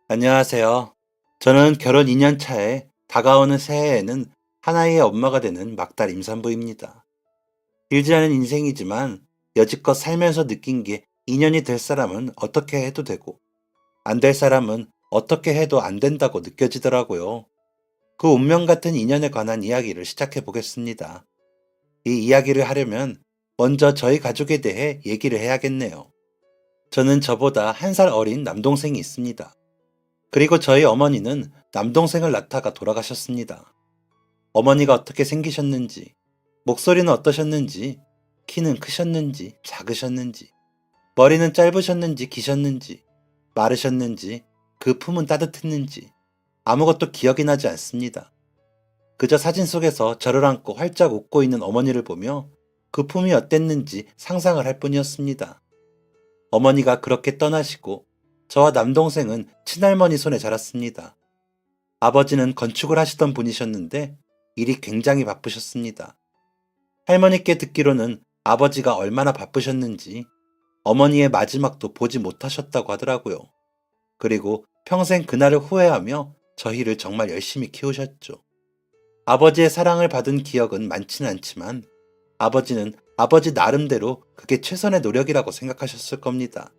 안녕하세요. 저는 결혼 2년 차에 다가오는 새해에는 하나의 엄마가 되는 막달 임산부입니다. 길지 않은 인생이지만 여지껏 살면서 느낀 게 인연이 될 사람은 어떻게 해도 되고 안 될 사람은 어떻게 해도 안 된다고 느껴지더라고요. 그 운명 같은 인연에 관한 이야기를 시작해 보겠습니다. 이 이야기를 하려면 먼저 저희 가족에 대해 얘기를 해야겠네요. 저는 저보다 1살 어린 남동생이 있습니다. 그리고 저희 어머니는 남동생을 낳다가 돌아가셨습니다. 어머니가 어떻게 생기셨는지, 목소리는 어떠셨는지, 키는 크셨는지, 작으셨는지, 머리는 짧으셨는지, 기셨는지, 마르셨는지, 그 품은 따뜻했는지, 아무것도 기억이 나지 않습니다. 그저 사진 속에서 저를 안고 활짝 웃고 있는 어머니를 보며 그 품이 어땠는지 상상을 할 뿐이었습니다. 어머니가 그렇게 떠나시고 저와 남동생은 친할머니 손에 자랐습니다. 아버지는 건축을 하시던 분이셨는데 일이 굉장히 바쁘셨습니다. 할머니께 듣기로는 아버지가 얼마나 바쁘셨는지 어머니의 마지막도 보지 못하셨다고 하더라고요. 그리고 평생 그날을 후회하며 저희를 정말 열심히 키우셨죠. 아버지의 사랑을 받은 기억은 많지는 않지만 아버지는 아버지 나름대로 그게 최선의 노력이라고 생각하셨을 겁니다.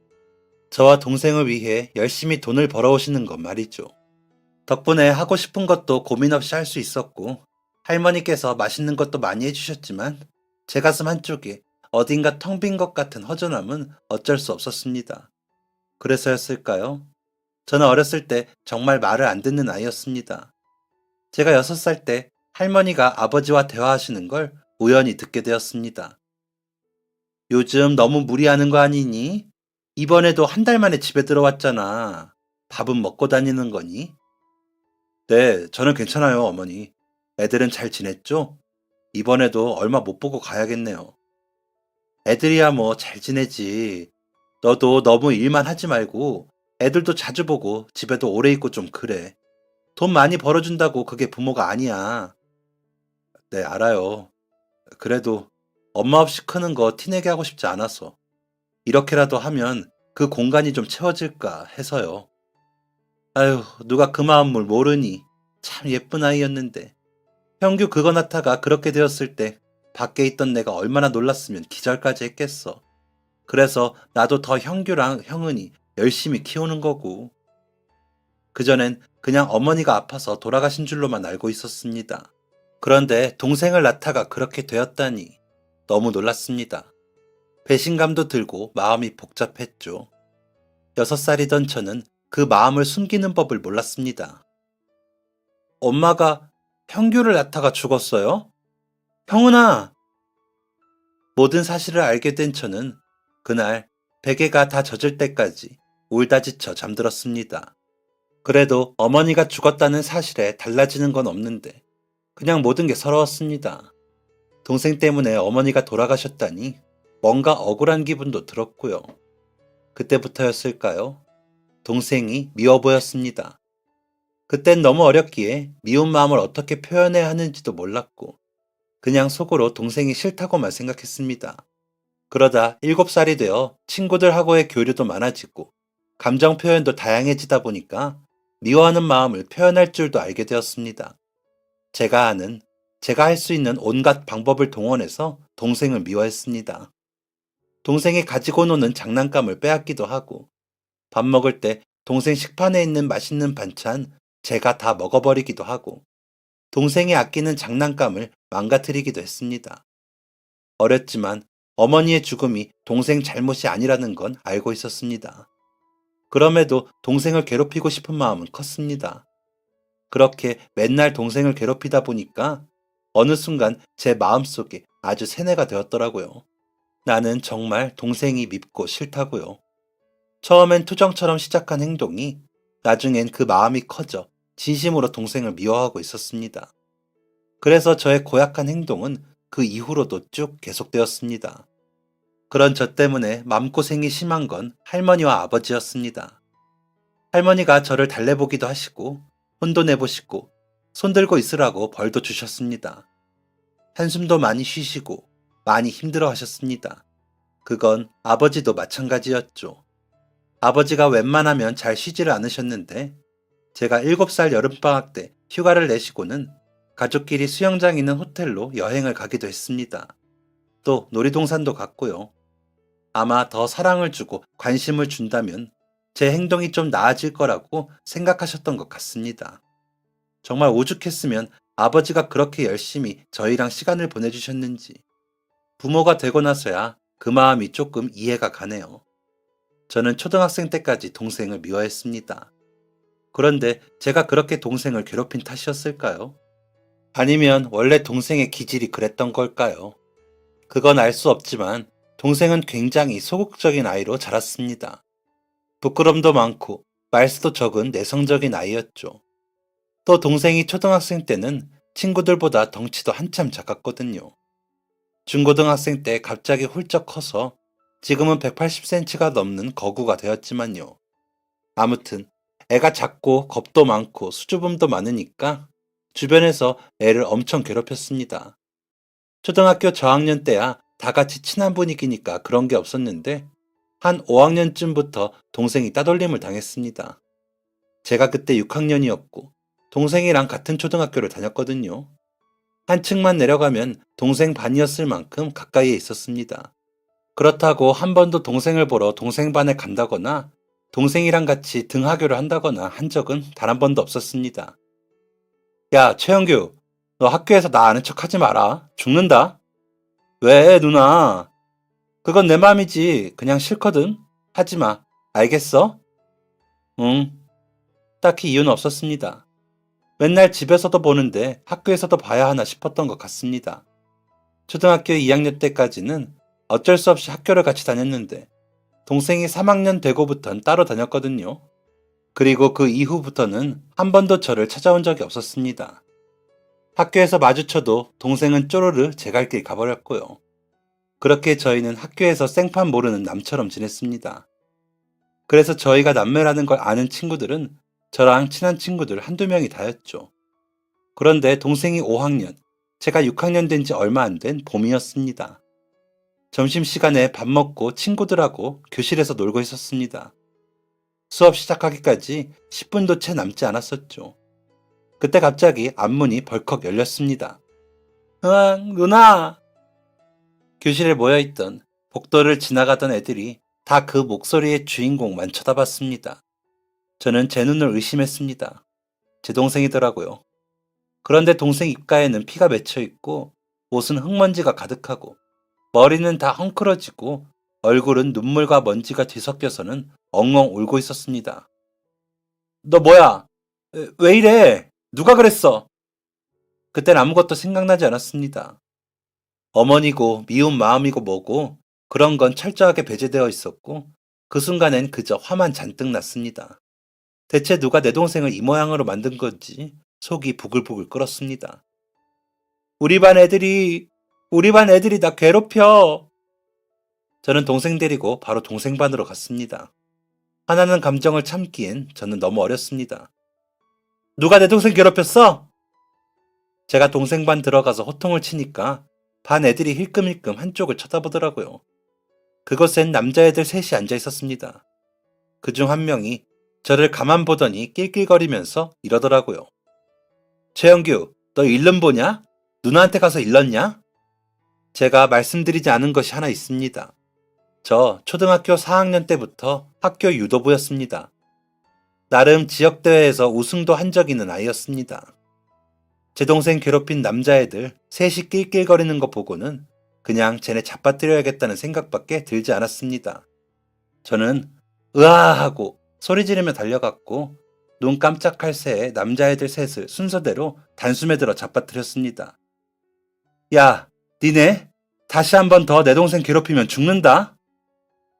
저와 동생을 위해 열심히 돈을 벌어오시는 것 말이죠. 덕분에 하고 싶은 것도 고민 없이 할 수 있었고, 할머니께서 맛있는 것도 많이 해주셨지만, 제 가슴 한쪽에 어딘가 텅 빈 것 같은 허전함은 어쩔 수 없었습니다. 그래서였을까요? 저는 어렸을 때 정말 말을 안 듣는 아이였습니다. 제가 6살 때 할머니가 아버지와 대화하시는 걸 우연히 듣게 되었습니다. 요즘 너무 무리하는 거 아니니? 이번에도 1달 만에 집에 들어왔잖아. 밥은 먹고 다니는 거니? 네, 저는 괜찮아요, 어머니. 애들은 잘 지냈죠? 이번에도 얼마 못 보고 가야겠네요. 애들이야 뭐 잘 지내지. 너도 너무 일만 하지 말고 애들도 자주 보고 집에도 오래 있고 좀 그래. 돈 많이 벌어준다고 그게 부모가 아니야. 네, 알아요. 그래도 엄마 없이 크는 거 티내게 하고 싶지 않아서 이렇게라도 하면 그 공간이 좀 채워질까 해서요. 아휴, 누가 그 마음을 모르니. 참 예쁜 아이였는데. 형규 그거 낳다가 그렇게 되었을 때 밖에 있던 내가 얼마나 놀랐으면 기절까지 했겠어. 그래서 나도 더 형규랑 형은이 열심히 키우는 거고. 그전엔 그냥 어머니가 아파서 돌아가신 줄로만 알고 있었습니다. 그런데 동생을 낳다가 그렇게 되었다니 너무 놀랐습니다. 배신감도 들고 마음이 복잡했죠. 6살이던 저는 그 마음을 숨기는 법을 몰랐습니다. 엄마가 형규를 낳다가 죽었어요? 형은아! 모든 사실을 알게 된 저는 그날 베개가 다 젖을 때까지 울다 지쳐 잠들었습니다. 그래도 어머니가 죽었다는 사실에 달라지는 건 없는데 그냥 모든 게 서러웠습니다. 동생 때문에 어머니가 돌아가셨다니 뭔가 억울한 기분도 들었고요. 그때부터였을까요? 동생이 미워 보였습니다. 그땐 너무 어렸기에 미운 마음을 어떻게 표현해야 하는지도 몰랐고 그냥 속으로 동생이 싫다고만 생각했습니다. 그러다 7살이 되어 친구들하고의 교류도 많아지고 감정 표현도 다양해지다 보니까 미워하는 마음을 표현할 줄도 알게 되었습니다. 제가 아는, 제가 할 수 있는 온갖 방법을 동원해서 동생을 미워했습니다. 동생이 가지고 노는 장난감을 빼앗기도 하고 밥 먹을 때 동생 식판에 있는 맛있는 반찬 제가 다 먹어버리기도 하고 동생이 아끼는 장난감을 망가뜨리기도 했습니다. 어렸지만 어머니의 죽음이 동생 잘못이 아니라는 건 알고 있었습니다. 그럼에도 동생을 괴롭히고 싶은 마음은 컸습니다. 그렇게 맨날 동생을 괴롭히다 보니까 어느 순간 제 마음속에 아주 세뇌가 되었더라고요. 나는 정말 동생이 밉고 싫다고요. 처음엔 투정처럼 시작한 행동이 나중엔 그 마음이 커져 진심으로 동생을 미워하고 있었습니다. 그래서 저의 고약한 행동은 그 이후로도 쭉 계속되었습니다. 그런 저 때문에 마음고생이 심한 건 할머니와 아버지였습니다. 할머니가 저를 달래보기도 하시고 혼도 내보시고 손들고 있으라고 벌도 주셨습니다. 한숨도 많이 쉬시고 많이 힘들어 하셨습니다. 그건 아버지도 마찬가지였죠. 아버지가 웬만하면 잘 쉬지를 않으셨는데 제가 7살 여름방학 때 휴가를 내시고는 가족끼리 수영장 있는 호텔로 여행을 가기도 했습니다. 또 놀이동산도 갔고요. 아마 더 사랑을 주고 관심을 준다면 제 행동이 좀 나아질 거라고 생각하셨던 것 같습니다. 정말 오죽했으면 아버지가 그렇게 열심히 저희랑 시간을 보내주셨는지 부모가 되고 나서야 그 마음이 조금 이해가 가네요. 저는 초등학생 때까지 동생을 미워했습니다. 그런데 제가 그렇게 동생을 괴롭힌 탓이었을까요? 아니면 원래 동생의 기질이 그랬던 걸까요? 그건 알 수 없지만 동생은 굉장히 소극적인 아이로 자랐습니다. 부끄럼도 많고 말수도 적은 내성적인 아이였죠. 또 동생이 초등학생 때는 친구들보다 덩치도 한참 작았거든요. 중고등학생 때 갑자기 훌쩍 커서 지금은 180cm가 넘는 거구가 되었지만요. 아무튼 애가 작고 겁도 많고 수줍음도 많으니까 주변에서 애를 엄청 괴롭혔습니다. 초등학교 저학년 때야 다 같이 친한 분위기니까 그런 게 없었는데 한 5학년쯤부터 동생이 따돌림을 당했습니다. 제가 그때 6학년이었고 동생이랑 같은 초등학교를 다녔거든요. 한 층만 내려가면 동생 반이었을 만큼 가까이에 있었습니다. 그렇다고 한 번도 동생을 보러 동생 반에 간다거나 동생이랑 같이 등하교를 한다거나 한 적은 단 한 번도 없었습니다. 야, 최영규, 너 학교에서 나 아는 척 하지 마라. 죽는다. 왜, 누나? 그건 내 맘이지. 그냥 싫거든. 하지 마. 알겠어? 응. 딱히 이유는 없었습니다. 맨날 집에서도 보는데 학교에서도 봐야 하나 싶었던 것 같습니다. 초등학교 2학년 때까지는 어쩔 수 없이 학교를 같이 다녔는데 동생이 3학년 되고부터는 따로 다녔거든요. 그리고 그 이후부터는 한 번도 저를 찾아온 적이 없었습니다. 학교에서 마주쳐도 동생은 쪼르르 제 갈 길 가버렸고요. 그렇게 저희는 학교에서 생판 모르는 남처럼 지냈습니다. 그래서 저희가 남매라는 걸 아는 친구들은 저랑 친한 친구들 한두 명이 다였죠. 그런데 동생이 5학년, 제가 6학년 된 지 얼마 안 된 봄이었습니다. 점심시간에 밥 먹고 친구들하고 교실에서 놀고 있었습니다. 수업 시작하기까지 10분도 채 남지 않았었죠. 그때 갑자기 앞문이 벌컥 열렸습니다. 으앙, 누나! 교실에 모여있던 복도를 지나가던 애들이 다 그 목소리의 주인공만 쳐다봤습니다. 저는 제 눈을 의심했습니다. 제 동생이더라고요. 그런데 동생 입가에는 피가 맺혀 있고 옷은 흙먼지가 가득하고 머리는 다 헝클어지고 얼굴은 눈물과 먼지가 뒤섞여서는 엉엉 울고 있었습니다. 너 뭐야? 왜 이래? 누가 그랬어? 그땐 아무것도 생각나지 않았습니다. 어머니고 미운 마음이고 뭐고 그런 건 철저하게 배제되어 있었고 그 순간엔 그저 화만 잔뜩 났습니다. 대체 누가 내 동생을 이 모양으로 만든 건지 속이 부글부글 끓었습니다. 우리 반 애들이 우리 반 애들이 나 괴롭혀. 저는 동생 데리고 바로 동생 반으로 갔습니다. 화나는 감정을 참기엔 저는 너무 어렸습니다. 누가 내 동생 괴롭혔어? 제가 동생 반 들어가서 호통을 치니까 반 애들이 힐끔힐끔 한쪽을 쳐다보더라고요. 그곳엔 남자애들 셋이 앉아 있었습니다. 그중 한 명이 저를 가만 보더니 낄낄거리면서 이러더라고요. 최영규, 너 일름 보냐? 누나한테 가서 일렀냐? 제가 말씀드리지 않은 것이 하나 있습니다. 저 초등학교 4학년 때부터 학교 유도부였습니다. 나름 지역대회에서 우승도 한 적 있는 아이였습니다. 제 동생 괴롭힌 남자애들 셋이 낄낄거리는 거 보고는 그냥 쟤네 잡아뜨려야겠다는 생각밖에 들지 않았습니다. 저는 으아 하고 소리 지르며 달려갔고 눈 깜짝할 새에 남자애들 셋을 순서대로 단숨에 들어 잡아뜨렸습니다. 야, 니네 다시 한 번 더 내 동생 괴롭히면 죽는다.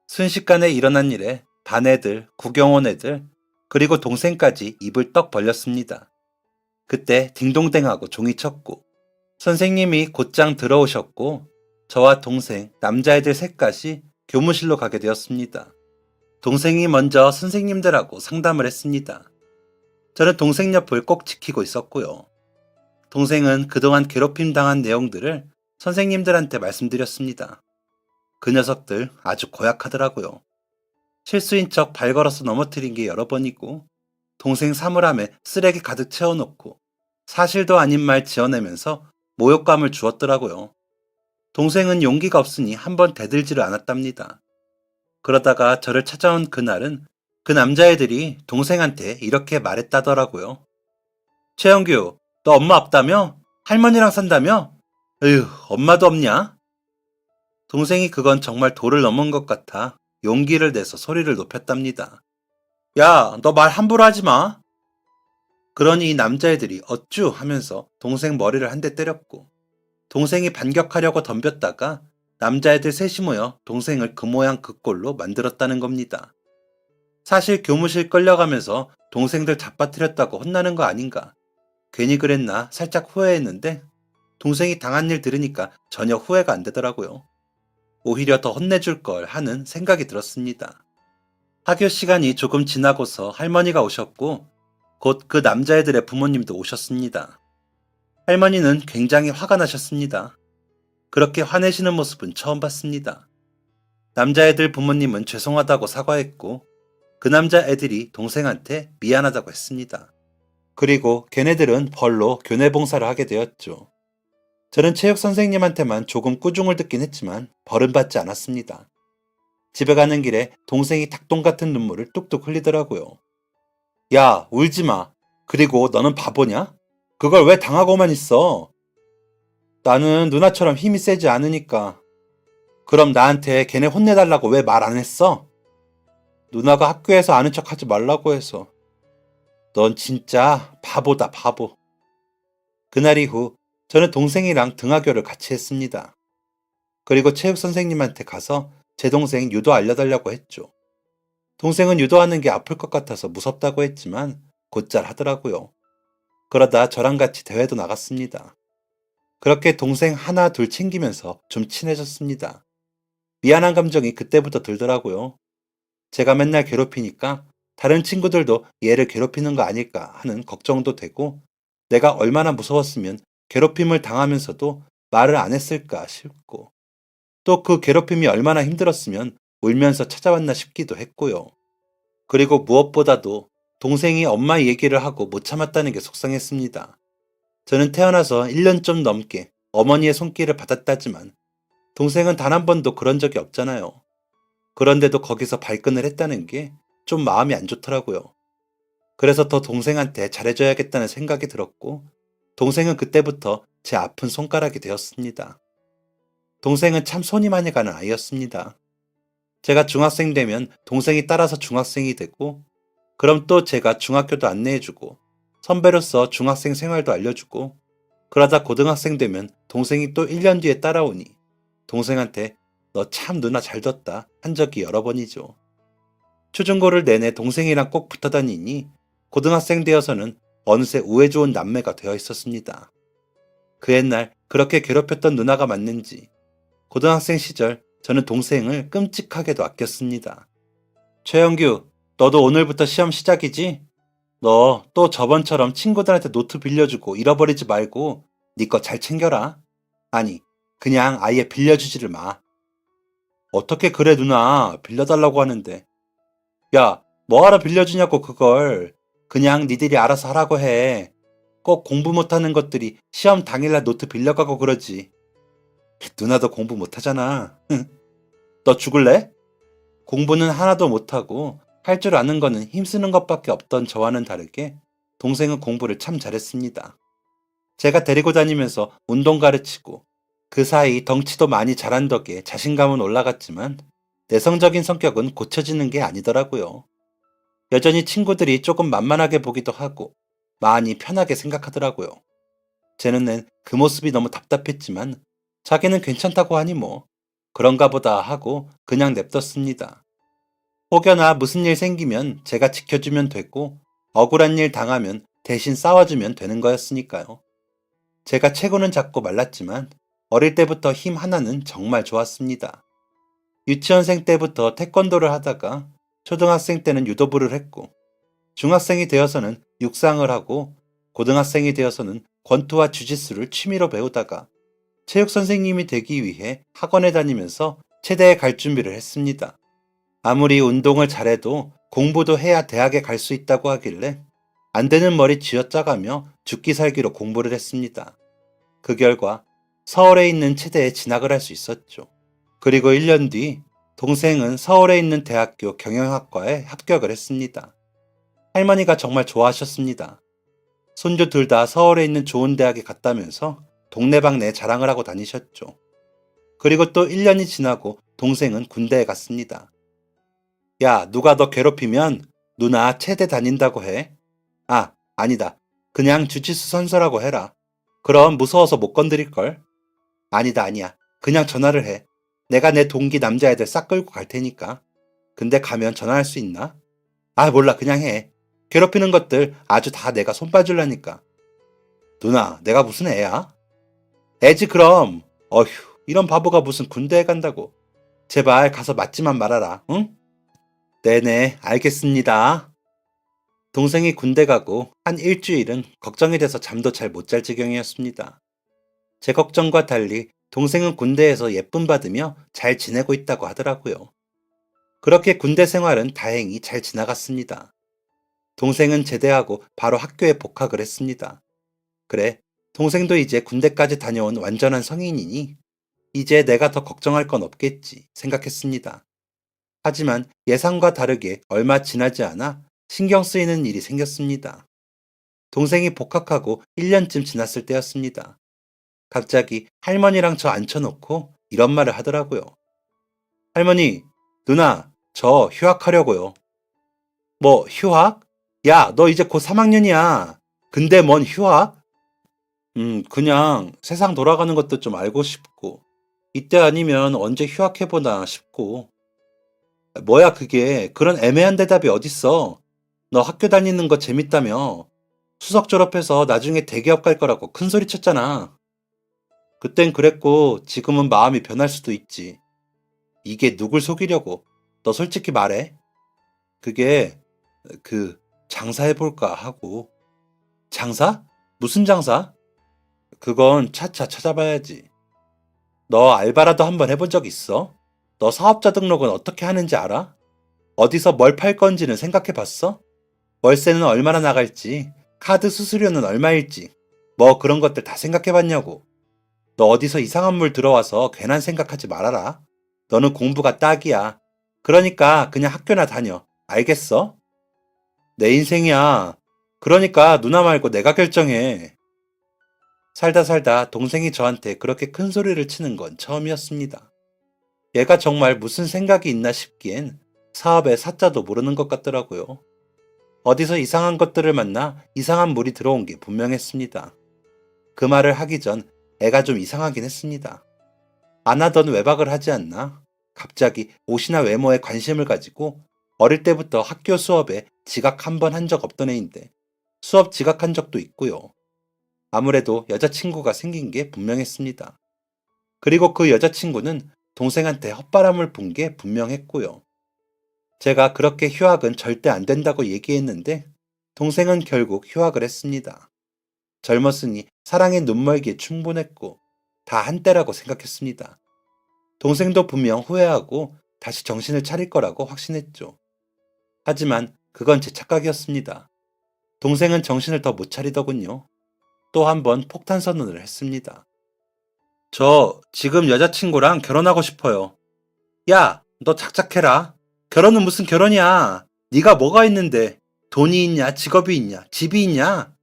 순식간에 일어난 일에 반 애들, 구경 온 애들, 그리고 동생까지 입을 떡 벌렸습니다. 그때 딩동댕하고 종이 쳤고 선생님이 곧장 들어오셨고 저와 동생, 남자애들 셋까지 교무실로 가게 되었습니다. 동생이 먼저 선생님들하고 상담을 했습니다. 저는 동생 옆을 꼭 지키고 있었고요. 동생은 그동안 괴롭힘 당한 내용들을 선생님들한테 말씀드렸습니다. 그 녀석들 아주 고약하더라고요. 실수인 척 발 걸어서 넘어뜨린 게 여러 번이고, 동생 사물함에 쓰레기 가득 채워놓고 사실도 아닌 말 지어내면서 모욕감을 주었더라고요. 동생은 용기가 없으니 한번 대들지를 않았답니다. 그러다가 저를 찾아온 그날은 그 남자애들이 동생한테 이렇게 말했다더라고요. 최영규, 너 엄마 없다며? 할머니랑 산다며? 에휴, 엄마도 없냐? 동생이 그건 정말 도를 넘은 것 같아 용기를 내서 소리를 높였답니다. 야, 너 말 함부로 하지 마. 그러니 이 남자애들이 어쭈 하면서 동생 머리를 한 대 때렸고, 동생이 반격하려고 덤볐다가 남자애들 셋이 모여 동생을 그 모양 그 꼴로 만들었다는 겁니다. 사실 교무실 끌려가면서 동생들 잡아뜨렸다고 혼나는 거 아닌가. 괜히 그랬나 살짝 후회했는데 동생이 당한 일 들으니까 전혀 후회가 안 되더라고요. 오히려 더 혼내줄 걸 하는 생각이 들었습니다. 학교 시간이 조금 지나고서 할머니가 오셨고 곧 그 남자애들의 부모님도 오셨습니다. 할머니는 굉장히 화가 나셨습니다. 그렇게 화내시는 모습은 처음 봤습니다. 남자애들 부모님은 죄송하다고 사과했고 그 남자애들이 동생한테 미안하다고 했습니다. 그리고 걔네들은 벌로 교내 봉사를 하게 되었죠. 저는 체육 선생님한테만 조금 꾸중을 듣긴 했지만 벌은 받지 않았습니다. 집에 가는 길에 동생이 닭똥 같은 눈물을 뚝뚝 흘리더라고요. 야, 울지 마. 그리고 너는 바보냐? 그걸 왜 당하고만 있어? 나는 누나처럼 힘이 세지 않으니까. 그럼 나한테 걔네 혼내달라고 왜 말 안 했어? 누나가 학교에서 아는 척 하지 말라고 해서. 넌 진짜 바보다, 바보. 그날 이후 저는 동생이랑 등하교를 같이 했습니다. 그리고 체육 선생님한테 가서 제 동생 유도 알려달라고 했죠. 동생은 유도하는 게 아플 것 같아서 무섭다고 했지만 곧잘 하더라고요. 그러다 저랑 같이 대회도 나갔습니다. 그렇게 동생 하나 둘 챙기면서 좀 친해졌습니다. 미안한 감정이 그때부터 들더라고요. 제가 맨날 괴롭히니까 다른 친구들도 얘를 괴롭히는 거 아닐까 하는 걱정도 되고 내가 얼마나 무서웠으면 괴롭힘을 당하면서도 말을 안 했을까 싶고 또 그 괴롭힘이 얼마나 힘들었으면 울면서 찾아왔나 싶기도 했고요. 그리고 무엇보다도 동생이 엄마 얘기를 하고 못 참았다는 게 속상했습니다. 저는 태어나서 1년 좀 넘게 어머니의 손길을 받았다지만 동생은 단 한 번도 그런 적이 없잖아요. 그런데도 거기서 발끈을 했다는 게 좀 마음이 안 좋더라고요. 그래서 더 동생한테 잘해줘야겠다는 생각이 들었고 동생은 그때부터 제 아픈 손가락이 되었습니다. 동생은 참 손이 많이 가는 아이였습니다. 제가 중학생 되면 동생이 따라서 중학생이 되고 그럼 또 제가 중학교도 안내해주고 선배로서 중학생 생활도 알려주고 그러다 고등학생 되면 동생이 또 1년 뒤에 따라오니 동생한테 너 참 누나 잘 뒀다 한 적이 여러 번이죠. 초중고를 내내 동생이랑 꼭 붙어 다니니 고등학생 되어서는 어느새 우애 좋은 남매가 되어 있었습니다. 그 옛날 그렇게 괴롭혔던 누나가 맞는지 고등학생 시절 저는 동생을 끔찍하게도 아꼈습니다. 최영규, 너도 오늘부터 시험 시작이지? 너 또 저번처럼 친구들한테 노트 빌려주고 잃어버리지 말고 네 거 잘 챙겨라. 아니, 그냥 아예 빌려주지를 마. 어떻게 그래 누나, 빌려달라고 하는데. 야, 뭐하러 빌려주냐고 그걸. 그냥 니들이 알아서 하라고 해. 꼭 공부 못하는 것들이 시험 당일날 노트 빌려가고 그러지. 누나도 공부 못하잖아. 너 죽을래? 공부는 하나도 못하고 할 줄 아는 거는 힘쓰는 것밖에 없던 저와는 다르게 동생은 공부를 참 잘했습니다. 제가 데리고 다니면서 운동 가르치고 그 사이 덩치도 많이 자란 덕에 자신감은 올라갔지만 내성적인 성격은 고쳐지는 게 아니더라고요. 여전히 친구들이 조금 만만하게 보기도 하고 많이 편하게 생각하더라고요. 제 눈엔 그 모습이 너무 답답했지만 자기는 괜찮다고 하니 뭐 그런가 보다 하고 그냥 냅뒀습니다. 혹여나 무슨 일 생기면 제가 지켜주면 되고 억울한 일 당하면 대신 싸워주면 되는 거였으니까요. 제가 체구는 작고 말랐지만 어릴 때부터 힘 하나는 정말 좋았습니다. 유치원생 때부터 태권도를 하다가 초등학생 때는 유도부를 했고 중학생이 되어서는 육상을 하고 고등학생이 되어서는 권투와 주짓수를 취미로 배우다가 체육 선생님이 되기 위해 학원에 다니면서 체대에 갈 준비를 했습니다. 아무리 운동을 잘해도 공부도 해야 대학에 갈 수 있다고 하길래 안 되는 머리 쥐어짜가며 죽기 살기로 공부를 했습니다. 그 결과 서울에 있는 체대에 진학을 할 수 있었죠. 그리고 1년 뒤 동생은 서울에 있는 대학교 경영학과에 합격을 했습니다. 할머니가 정말 좋아하셨습니다. 손주 둘 다 서울에 있는 좋은 대학에 갔다면서 동네방네 자랑을 하고 다니셨죠. 그리고 또 1년이 지나고 동생은 군대에 갔습니다. 야, 누가 너 괴롭히면 누나 체대 다닌다고 해. 아, 아니다. 그냥 주짓수 선수라고 해라. 그럼 무서워서 못 건드릴걸? 아니다, 아니야. 그냥 전화를 해. 내가 내 동기 남자애들 싹 끌고 갈 테니까. 근데 가면 전화할 수 있나? 아, 몰라. 그냥 해. 괴롭히는 것들 아주 다 내가 손봐줄라니까. 누나, 내가 무슨 애야? 애지 그럼. 어휴, 이런 바보가 무슨 군대에 간다고. 제발 가서 맞지만 말아라, 응? 네네, 알겠습니다. 동생이 군대 가고 한 일주일은 걱정이 돼서 잠도 잘 못 잘 지경이었습니다. 제 걱정과 달리 동생은 군대에서 예쁨 받으며 잘 지내고 있다고 하더라고요. 그렇게 군대 생활은 다행히 잘 지나갔습니다. 동생은 제대하고 바로 학교에 복학을 했습니다. 그래, 동생도 이제 군대까지 다녀온 완전한 성인이니 이제 내가 더 걱정할 건 없겠지 생각했습니다. 하지만 예상과 다르게 얼마 지나지 않아 신경 쓰이는 일이 생겼습니다. 동생이 복학하고 1년쯤 지났을 때였습니다. 갑자기 할머니랑 저 앉혀놓고 이런 말을 하더라고요. 할머니, 누나, 저 휴학하려고요. 뭐, 휴학? 야, 너 이제 곧 3학년이야. 근데 뭔 휴학? 그냥 세상 돌아가는 것도 좀 알고 싶고, 이때 아니면 언제 휴학해보나 싶고. 뭐야, 그게. 그런 애매한 대답이 어딨어. 너 학교 다니는 거 재밌다며. 수석 졸업해서 나중에 대기업 갈 거라고 큰 소리 쳤잖아. 그땐 그랬고, 지금은 마음이 변할 수도 있지. 이게 누굴 속이려고. 너 솔직히 말해. 그게, 그, 장사해볼까 하고. 장사? 무슨 장사? 그건 차차 찾아봐야지. 너 알바라도 한번 해본 적 있어? 너 사업자 등록은 어떻게 하는지 알아? 어디서 뭘 팔 건지는 생각해 봤어? 월세는 얼마나 나갈지, 카드 수수료는 얼마일지, 뭐 그런 것들 다 생각해 봤냐고. 너 어디서 이상한 물 들어와서 괜한 생각하지 말아라. 너는 공부가 딱이야. 그러니까 그냥 학교나 다녀. 알겠어? 내 인생이야. 그러니까 누나 말고 내가 결정해. 살다 살다 동생이 저한테 그렇게 큰 소리를 치는 건 처음이었습니다. 얘가 정말 무슨 생각이 있나 싶기엔 사업의 사자도 모르는 것 같더라고요. 어디서 이상한 것들을 만나 이상한 물이 들어온 게 분명했습니다. 그 말을 하기 전 애가 좀 이상하긴 했습니다. 안 하던 외박을 하지 않나? 갑자기 옷이나 외모에 관심을 가지고 어릴 때부터 학교 수업에 지각 한 번 한 적 없던 애인데 수업 지각한 적도 있고요. 아무래도 여자친구가 생긴 게 분명했습니다. 그리고 그 여자친구는 동생한테 헛바람을 분 게 분명했고요. 제가 그렇게 휴학은 절대 안 된다고 얘기했는데 동생은 결국 휴학을 했습니다. 젊었으니 사랑의 눈멀기에 충분했고 다 한때라고 생각했습니다. 동생도 분명 후회하고 다시 정신을 차릴 거라고 확신했죠. 하지만 그건 제 착각이었습니다. 동생은 정신을 더 못 차리더군요. 또 한 번 폭탄 선언을 했습니다. 저 지금 여자친구랑 결혼하고 싶어요. 야, 너 작작해라. 결혼은 무슨 결혼이야. 네가 뭐가 있는데 돈이 있냐, 직업이 있냐, 집이 있냐.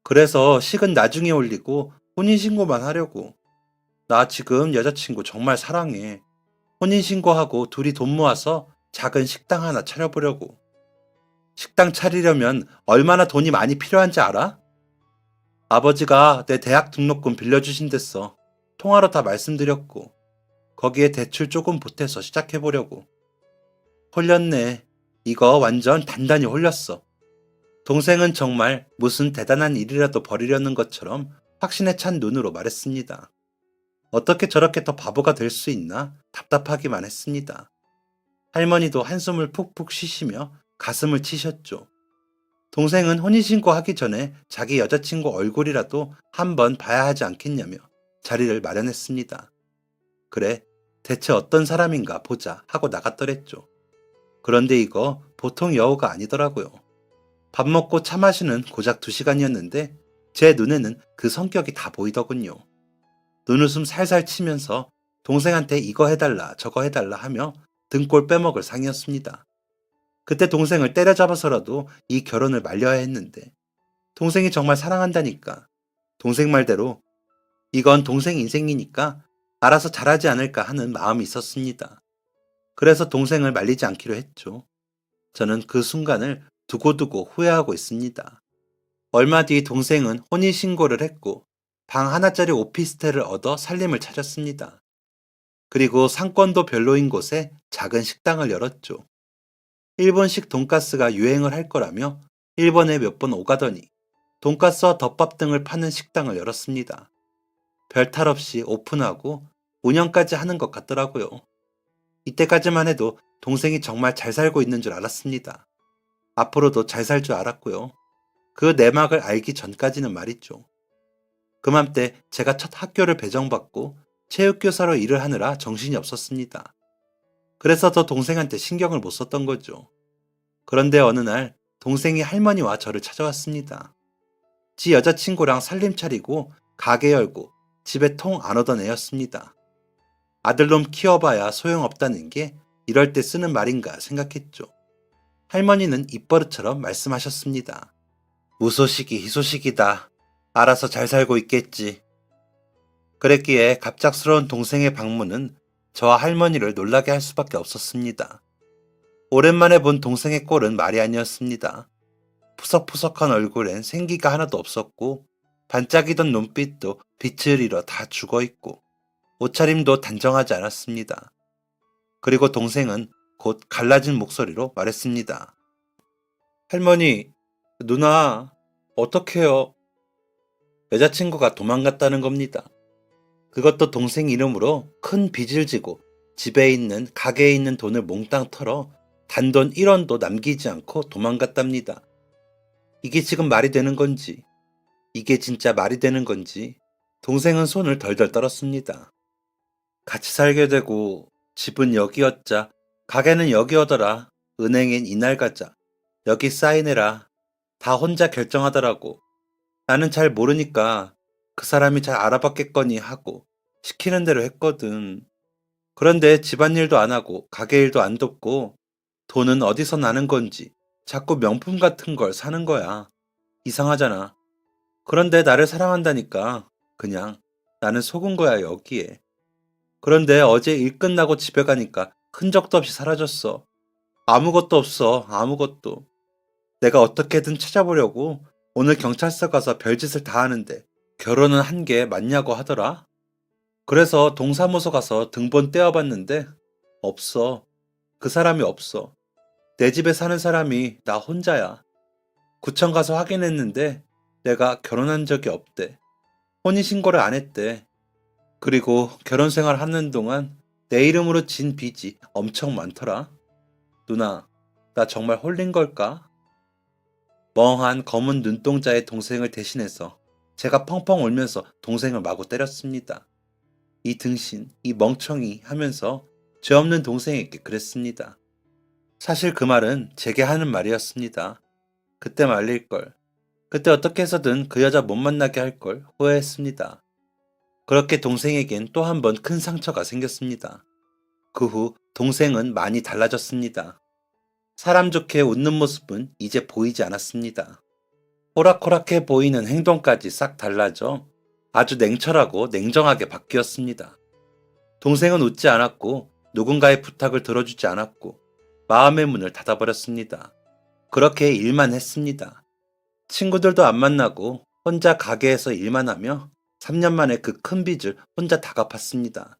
그래서 식은 나중에 올리고 혼인신고만 하려고. 나 지금 여자친구 정말 사랑해. 혼인신고하고 둘이 돈 모아서 작은 식당 하나 차려보려고. 식당 차리려면 얼마나 돈이 많이 필요한지 알아? 아버지가 내 대학 등록금 빌려주신댔어. 통화로 다 말씀드렸고. 거기에 대출 조금 보태서 시작해보려고. 홀렸네. 이거 완전 단단히 홀렸어. 동생은 정말 무슨 대단한 일이라도 벌이려는 것처럼 확신에 찬 눈으로 말했습니다. 어떻게 저렇게 더 바보가 될 수 있나 답답하기만 했습니다. 할머니도 한숨을 푹푹 쉬시며 가슴을 치셨죠. 동생은 혼인신고 하기 전에 자기 여자친구 얼굴이라도 한번 봐야 하지 않겠냐며 자리를 마련했습니다. 그래, 대체 어떤 사람인가 보자 하고 나갔더랬죠. 그런데 이거 보통 여우가 아니더라고요. 밥 먹고 차 마시는 고작 2시간이었는데 제 눈에는 그 성격이 다 보이더군요. 눈웃음 살살 치면서 동생한테 이거 해달라 저거 해달라 하며 등골 빼먹을 상이었습니다. 그때 동생을 때려잡아서라도 이 결혼을 말려야 했는데 동생이 정말 사랑한다니까 동생 말대로 이건 동생 인생이니까 알아서 잘하지 않을까 하는 마음이 있었습니다. 그래서 동생을 말리지 않기로 했죠. 저는 그 순간을 두고두고 후회하고 있습니다. 얼마 뒤 동생은 혼인신고를 했고 방 하나짜리 오피스텔을 얻어 살림을 차렸습니다. 그리고 상권도 별로인 곳에 작은 식당을 열었죠. 일본식 돈가스가 유행을 할 거라며 일본에 몇 번 오가더니 돈가스와 덮밥 등을 파는 식당을 열었습니다. 별 탈 없이 오픈하고 운영까지 하는 것 같더라고요. 이때까지만 해도 동생이 정말 잘 살고 있는 줄 알았습니다. 앞으로도 잘 살 줄 알았고요. 그 내막을 알기 전까지는 말이죠. 그맘때 제가 첫 학교를 배정받고 체육교사로 일을 하느라 정신이 없었습니다. 그래서 더 동생한테 신경을 못 썼던 거죠. 그런데 어느 날 동생이 할머니와 저를 찾아왔습니다. 지 여자친구랑 살림 차리고 가게 열고 집에 통 안 오던 애였습니다. 아들놈 키워봐야 소용없다는 게 이럴 때 쓰는 말인가 생각했죠. 할머니는 입버릇처럼 말씀하셨습니다. 무소식이 희소식이다. 알아서 잘 살고 있겠지. 그랬기에 갑작스러운 동생의 방문은 저와 할머니를 놀라게 할 수밖에 없었습니다. 오랜만에 본 동생의 꼴은 말이 아니었습니다. 푸석푸석한 얼굴엔 생기가 하나도 없었고 반짝이던 눈빛도 빛을 잃어 다 죽어있고 옷차림도 단정하지 않았습니다. 그리고 동생은 곧 갈라진 목소리로 말했습니다. 할머니, 누나, 어떡해요? 여자친구가 도망갔다는 겁니다. 그것도 동생 이름으로 큰 빚을 지고 집에 있는 가게에 있는 돈을 몽땅 털어 단돈 1원도 남기지 않고 도망갔답니다. 이게 지금 말이 되는 건지, 이게 진짜 말이 되는 건지 동생은 손을 덜덜 떨었습니다. 같이 살게 되고 집은 여기였자, 가게는 여기여더라, 은행엔 이날 가자, 여기 사인해라, 다 혼자 결정하더라고. 나는 잘 모르니까 그 사람이 잘 알아봤겠거니 하고 시키는 대로 했거든. 그런데 집안일도 안 하고 가게 일도 안 돕고 돈은 어디서 나는 건지 자꾸 명품 같은 걸 사는 거야. 이상하잖아. 그런데 나를 사랑한다니까 그냥 나는 속은 거야 여기에. 그런데 어제 일 끝나고 집에 가니까 흔적도 없이 사라졌어. 아무것도 없어 아무것도. 내가 어떻게든 찾아보려고 오늘 경찰서 가서 별짓을 다 하는데 결혼은 한 게 맞냐고 하더라. 그래서 동사무소 가서 등본 떼어봤는데 없어. 그 사람이 없어. 내 집에 사는 사람이 나 혼자야. 구청 가서 확인했는데 내가 결혼한 적이 없대. 혼인신고를 안 했대. 그리고 결혼 생활 하는 동안 내 이름으로 진 빚이 엄청 많더라. 누나, 나 정말 홀린 걸까? 멍한 검은 눈동자의 동생을 대신해서 제가 펑펑 울면서 동생을 마구 때렸습니다. 이 등신, 이 멍청이 하면서 죄 없는 동생에게 그랬습니다. 사실 그 말은 제게 하는 말이었습니다. 그때 말릴걸. 그때 어떻게 해서든 그 여자 못 만나게 할 걸 후회했습니다. 그렇게 동생에겐 또 한 번 큰 상처가 생겼습니다. 그 후 동생은 많이 달라졌습니다. 사람 좋게 웃는 모습은 이제 보이지 않았습니다. 호락호락해 보이는 행동까지 싹 달라져 아주 냉철하고 냉정하게 바뀌었습니다. 동생은 웃지 않았고 누군가의 부탁을 들어주지 않았고 마음의 문을 닫아버렸습니다. 그렇게 일만 했습니다. 친구들도 안 만나고 혼자 가게에서 일만 하며 3년 만에 그 큰 빚을 혼자 다 갚았습니다.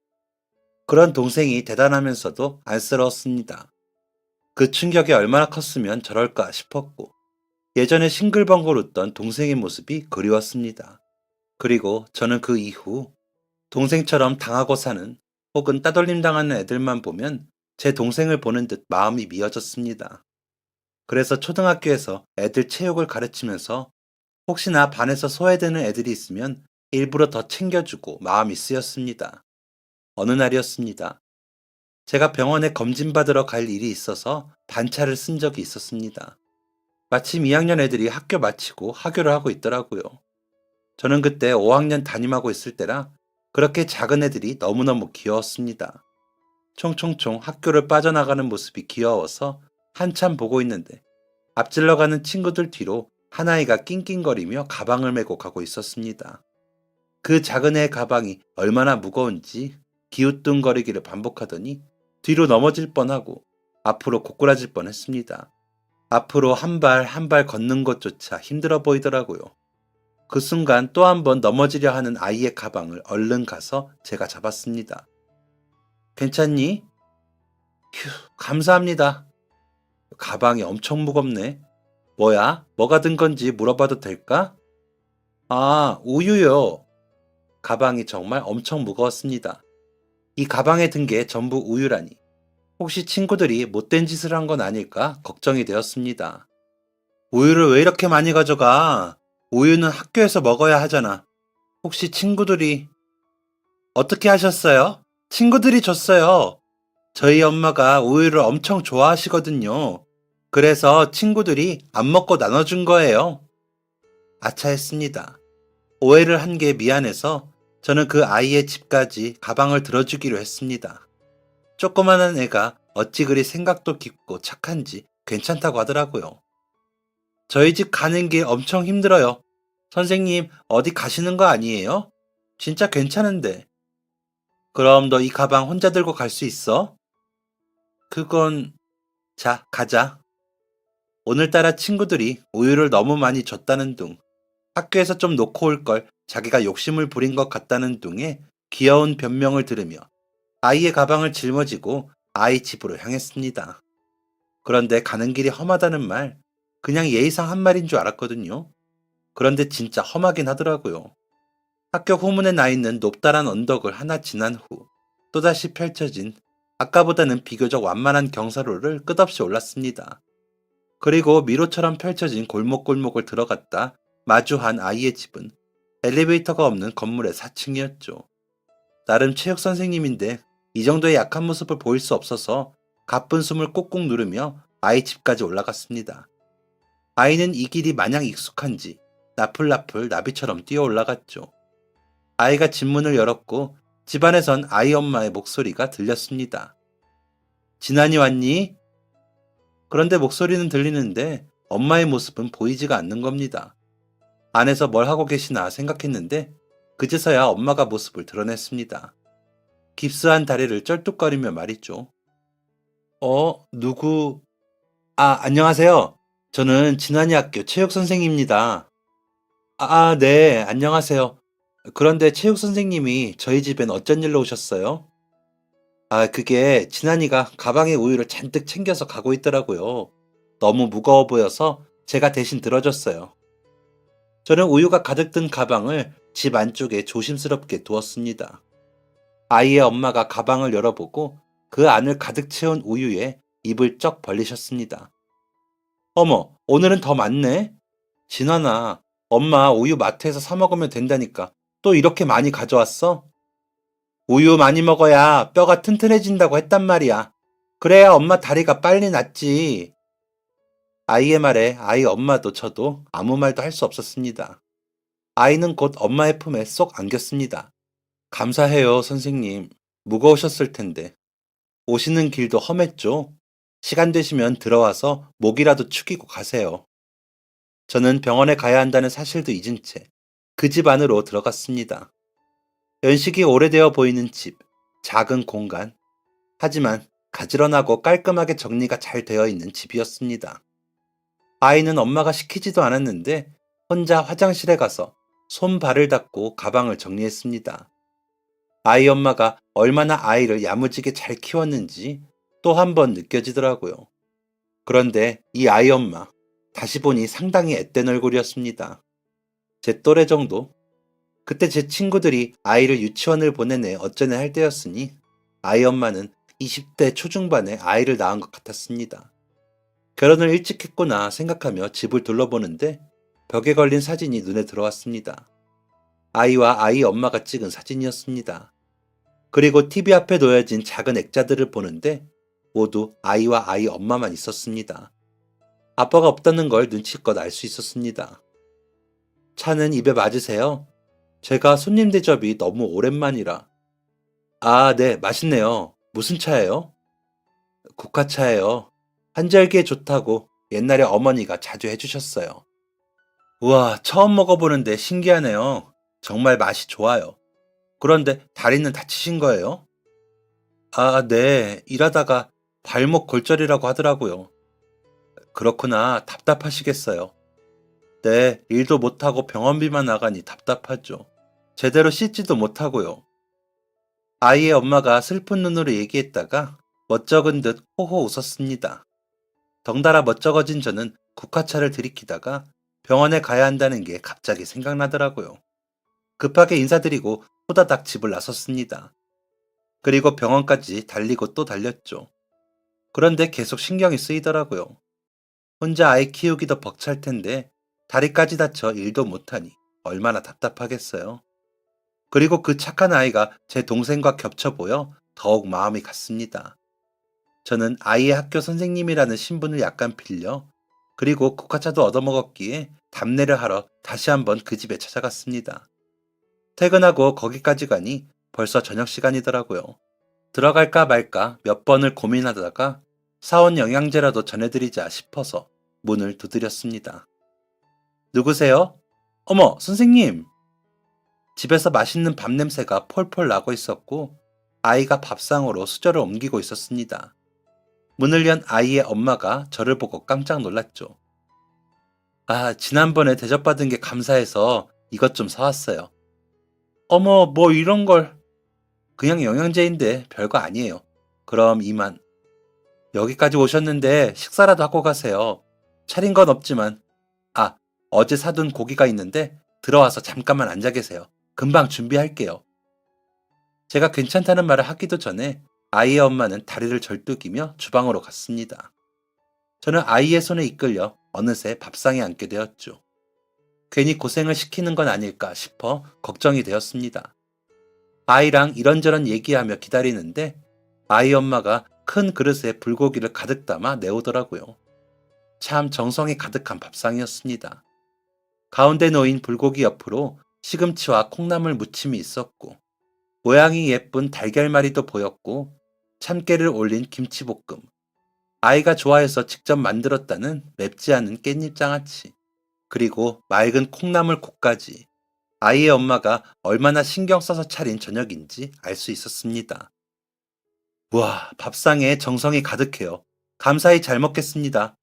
그런 동생이 대단하면서도 안쓰러웠습니다. 그 충격이 얼마나 컸으면 저럴까 싶었고 예전에 싱글벙글 웃던 동생의 모습이 그리웠습니다. 그리고 저는 그 이후 동생처럼 당하고 사는 혹은 따돌림 당하는 애들만 보면 제 동생을 보는 듯 마음이 미어졌습니다. 그래서 초등학교에서 애들 체육을 가르치면서 혹시나 반에서 소외되는 애들이 있으면 일부러 더 챙겨주고 마음이 쓰였습니다. 어느 날이었습니다. 제가 병원에 검진받으러 갈 일이 있어서 반차를 쓴 적이 있었습니다. 마침 2학년 애들이 학교 마치고 하교를 하고 있더라고요. 저는 그때 5학년 담임하고 있을 때라 그렇게 작은 애들이 너무너무 귀여웠습니다. 총총총 학교를 빠져나가는 모습이 귀여워서 한참 보고 있는데 앞질러 가는 친구들 뒤로 한 아이가 낑낑거리며 가방을 메고 가고 있었습니다. 그 작은 애의 가방이 얼마나 무거운지 기우뚱거리기를 반복하더니 뒤로 넘어질 뻔하고 앞으로 고꾸라질 뻔했습니다. 앞으로 한 발 한 발 걷는 것조차 힘들어 보이더라고요. 그 순간 또 한 번 넘어지려 하는 아이의 가방을 얼른 가서 제가 잡았습니다. 괜찮니? 휴, 감사합니다. 가방이 엄청 무겁네. 뭐야? 뭐가 든 건지 물어봐도 될까? 아, 우유요. 가방이 정말 엄청 무거웠습니다. 이 가방에 든 게 전부 우유라니. 혹시 친구들이 못된 짓을 한 건 아닐까 걱정이 되었습니다. 우유를 왜 이렇게 많이 가져가? 우유는 학교에서 먹어야 하잖아. 혹시 친구들이 어떻게 하셨어요? 친구들이 줬어요. 저희 엄마가 우유를 엄청 좋아하시거든요. 그래서 친구들이 안 먹고 나눠준 거예요. 아차했습니다. 오해를 한 게 미안해서 저는 그 아이의 집까지 가방을 들어주기로 했습니다. 조그만한 애가 어찌 그리 생각도 깊고 착한지 괜찮다고 하더라고요. 저희 집 가는 길 엄청 힘들어요. 선생님, 어디 가시는 거 아니에요? 진짜 괜찮은데. 그럼 너 이 가방 혼자 들고 갈 수 있어? 그건, 자, 가자. 오늘따라 친구들이 우유를 너무 많이 줬다는 둥, 학교에서 좀 놓고 올 걸 자기가 욕심을 부린 것 같다는 둥에 귀여운 변명을 들으며 아이의 가방을 짊어지고 아이 집으로 향했습니다. 그런데 가는 길이 험하다는 말, 그냥 예의상 한 말인 줄 알았거든요. 그런데 진짜 험하긴 하더라고요. 학교 후문에 나 있는 높다란 언덕을 하나 지난 후 또다시 펼쳐진 아까보다는 비교적 완만한 경사로를 끝없이 올랐습니다. 그리고 미로처럼 펼쳐진 골목골목을 들어갔다 마주한 아이의 집은 엘리베이터가 없는 건물의 4층이었죠. 나름 체육 선생님인데 이 정도의 약한 모습을 보일 수 없어서 가쁜 숨을 꾹꾹 누르며 아이 집까지 올라갔습니다. 아이는 이 길이 마냥 익숙한지 나풀나풀 나비처럼 뛰어 올라갔죠. 아이가 집 문을 열었고 집안에선 아이 엄마의 목소리가 들렸습니다. 진안이 왔니? 그런데 목소리는 들리는데 엄마의 모습은 보이지가 않는 겁니다. 안에서 뭘 하고 계시나 생각했는데 그제서야 엄마가 모습을 드러냈습니다. 깁스한 다리를 쩔뚝거리며 말이죠. 누구? 아, 안녕하세요. 저는 진안이 학교 체육 선생입니다. 네, 안녕하세요. 그런데 체육 선생님이 저희 집엔 어쩐 일로 오셨어요? 그게 진안이가 가방에 우유를 잔뜩 챙겨서 가고 있더라고요. 너무 무거워 보여서 제가 대신 들어줬어요. 저는 우유가 가득 든 가방을 집 안쪽에 조심스럽게 두었습니다. 아이의 엄마가 가방을 열어보고 그 안을 가득 채운 우유에 입을 쩍 벌리셨습니다. 어머, 오늘은 더 많네? 진환아, 엄마 우유 마트에서 사 먹으면 된다니까 또 이렇게 많이 가져왔어? 우유 많이 먹어야 뼈가 튼튼해진다고 했단 말이야. 그래야 엄마 다리가 빨리 낫지. 아이의 말에 아이 엄마도 저도 아무 말도 할 수 없었습니다. 아이는 곧 엄마의 품에 쏙 안겼습니다. 감사해요, 선생님. 무거우셨을 텐데. 오시는 길도 험했죠? 시간 되시면 들어와서 목이라도 축이고 가세요. 저는 병원에 가야 한다는 사실도 잊은 채 그 집 안으로 들어갔습니다. 연식이 오래되어 보이는 집, 작은 공간. 하지만 가지런하고 깔끔하게 정리가 잘 되어 있는 집이었습니다. 아이는 엄마가 시키지도 않았는데 혼자 화장실에 가서 손 발을 닦고 가방을 정리했습니다. 아이 엄마가 얼마나 아이를 야무지게 잘 키웠는지 또 한 번 느껴지더라고요. 그런데 이 아이 엄마, 다시 보니 상당히 앳된 얼굴이었습니다. 제 또래 정도? 그때 제 친구들이 아이를 유치원을 보내네 어쩌네 할 때였으니 아이 엄마는 20대 초중반에 아이를 낳은 것 같았습니다. 결혼을 일찍 했구나 생각하며 집을 둘러보는데 벽에 걸린 사진이 눈에 들어왔습니다. 아이와 아이 엄마가 찍은 사진이었습니다. 그리고 TV 앞에 놓여진 작은 액자들을 보는데 모두 아이와 아이 엄마만 있었습니다. 아빠가 없다는 걸 눈치껏 알 수 있었습니다. 차는 입에 맞으세요? 제가 손님 대접이 너무 오랜만이라. 아, 네, 맛있네요. 무슨 차예요? 국화차예요. 한절기에 좋다고 옛날에 어머니가 자주 해주셨어요. 우와, 처음 먹어보는데 신기하네요. 정말 맛이 좋아요. 그런데 다리는 다치신 거예요? 아, 네. 일하다가 발목 골절이라고 하더라고요. 그렇구나. 답답하시겠어요. 네, 일도 못하고 병원비만 나가니 답답하죠. 제대로 씻지도 못하고요. 아이의 엄마가 슬픈 눈으로 얘기했다가 멋쩍은 듯 호호 웃었습니다. 덩달아 멋쩍어진 저는 국화차를 들이키다가 병원에 가야 한다는 게 갑자기 생각나더라고요. 급하게 인사드리고 후다닥 집을 나섰습니다. 그리고 병원까지 달리고 또 달렸죠. 그런데 계속 신경이 쓰이더라고요. 혼자 아이 키우기도 벅찰 텐데 다리까지 다쳐 일도 못하니 얼마나 답답하겠어요. 그리고 그 착한 아이가 제 동생과 겹쳐 보여 더욱 마음이 갔습니다. 저는 아이의 학교 선생님이라는 신분을 약간 빌려 그리고 국화차도 얻어먹었기에 답례를 하러 다시 한번 그 집에 찾아갔습니다. 퇴근하고 거기까지 가니 벌써 저녁 시간이더라고요. 들어갈까 말까 몇 번을 고민하다가 사온 영양제라도 전해드리자 싶어서 문을 두드렸습니다. 누구세요? 어머, 선생님! 집에서 맛있는 밥 냄새가 폴폴 나고 있었고 아이가 밥상으로 수저를 옮기고 있었습니다. 문을 연 아이의 엄마가 저를 보고 깜짝 놀랐죠. 아, 지난번에 대접받은 게 감사해서 이것 좀 사왔어요. 어머, 뭐 이런 걸. 그냥 영양제인데 별거 아니에요. 그럼 이만. 여기까지 오셨는데 식사라도 하고 가세요. 차린 건 없지만. 아, 어제 사둔 고기가 있는데 들어와서 잠깐만 앉아 계세요. 금방 준비할게요. 제가 괜찮다는 말을 하기도 전에 아이의 엄마는 다리를 절뚝이며 주방으로 갔습니다. 저는 아이의 손에 이끌려 어느새 밥상에 앉게 되었죠. 괜히 고생을 시키는 건 아닐까 싶어 걱정이 되었습니다. 아이랑 이런저런 얘기하며 기다리는데 아이 엄마가 큰 그릇에 불고기를 가득 담아 내오더라고요. 참 정성이 가득한 밥상이었습니다. 가운데 놓인 불고기 옆으로 시금치와 콩나물 무침이 있었고 모양이 예쁜 달걀말이도 보였고 참깨를 올린 김치볶음, 아이가 좋아해서 직접 만들었다는 맵지 않은 깻잎장아찌, 그리고 맑은 콩나물국까지 아이의 엄마가 얼마나 신경 써서 차린 저녁인지 알 수 있었습니다. 우와, 밥상에 정성이 가득해요. 감사히 잘 먹겠습니다.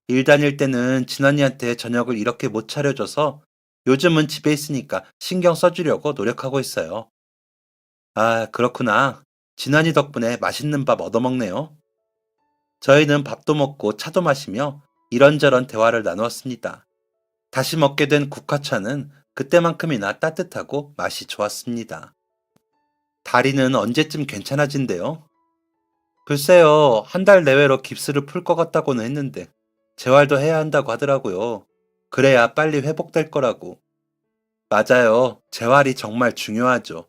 일 다닐 때는 진언니한테 저녁을 이렇게 못 차려줘서 요즘은 집에 있으니까 신경 써주려고 노력하고 있어요. 아, 그렇구나. 진언니 덕분에 맛있는 밥 얻어먹네요. 저희는 밥도 먹고 차도 마시며 이런저런 대화를 나누었습니다. 다시 먹게 된 국화차는 그때만큼이나 따뜻하고 맛이 좋았습니다. 다리는 언제쯤 괜찮아진대요? 글쎄요, 한 달 내외로 깁스를 풀 것 같다고는 했는데 재활도 해야 한다고 하더라고요. 그래야 빨리 회복될 거라고. 맞아요. 재활이 정말 중요하죠.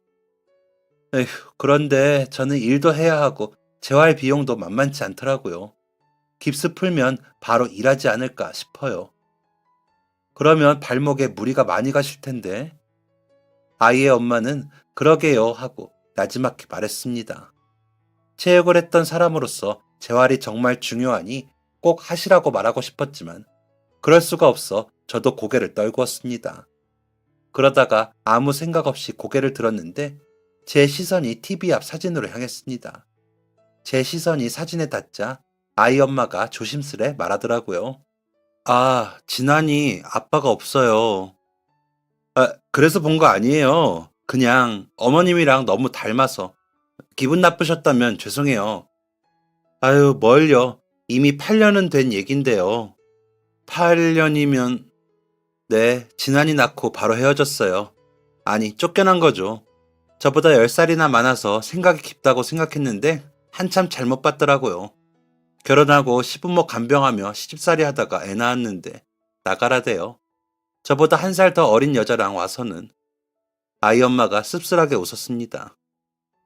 에휴, 그런데 저는 일도 해야 하고 재활 비용도 만만치 않더라고요. 깁스 풀면 바로 일하지 않을까 싶어요. 그러면 발목에 무리가 많이 가실 텐데. 아이의 엄마는 그러게요 하고 나지막히 말했습니다. 체육을 했던 사람으로서 재활이 정말 중요하니 꼭 하시라고 말하고 싶었지만 그럴 수가 없어 저도 고개를 떨구었습니다. 그러다가 아무 생각 없이 고개를 들었는데 제 시선이 TV 앞 사진으로 향했습니다. 제 시선이 사진에 닿자 아이 엄마가 조심스레 말하더라고요. 아, 진환이 아빠가 없어요. 아, 그래서 본 거 아니에요. 그냥 어머님이랑 너무 닮아서. 기분 나쁘셨다면 죄송해요. 아유, 뭘요. 이미 8년은 된 얘긴데요. 8년이면, 네, 진환이 낳고 바로 헤어졌어요. 아니, 쫓겨난 거죠. 저보다 10살이나 많아서 생각이 깊다고 생각했는데 한참 잘못 봤더라고요. 결혼하고 시부모 간병하며 시집살이 하다가 애 낳았는데 나가라대요. 저보다 1살 더 어린 여자랑 와서는. 아이 엄마가 씁쓸하게 웃었습니다.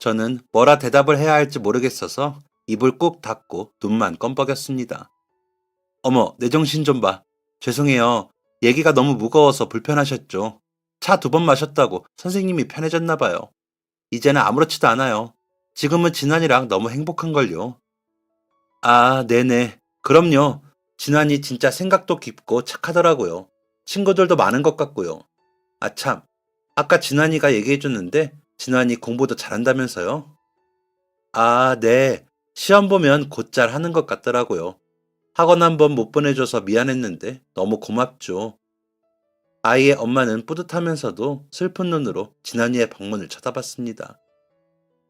저는 뭐라 대답을 해야 할지 모르겠어서 입을 꾹 닫고 눈만 껌뻑였습니다. 어머, 내 정신 좀 봐. 죄송해요. 얘기가 너무 무거워서 불편하셨죠. 차 2번 마셨다고 선생님이 편해졌나 봐요. 이제는 아무렇지도 않아요. 지금은 진환이랑 너무 행복한걸요. 아, 네네. 그럼요. 진환이 진짜 생각도 깊고 착하더라고요. 친구들도 많은 것 같고요. 아, 참. 아까 진환이가 얘기해줬는데 진환이 공부도 잘한다면서요? 아, 네. 시험 보면 곧잘 하는 것 같더라고요. 학원 한 번 못 보내줘서 미안했는데 너무 고맙죠. 아이의 엄마는 뿌듯하면서도 슬픈 눈으로 진환이의 방문을 쳐다봤습니다.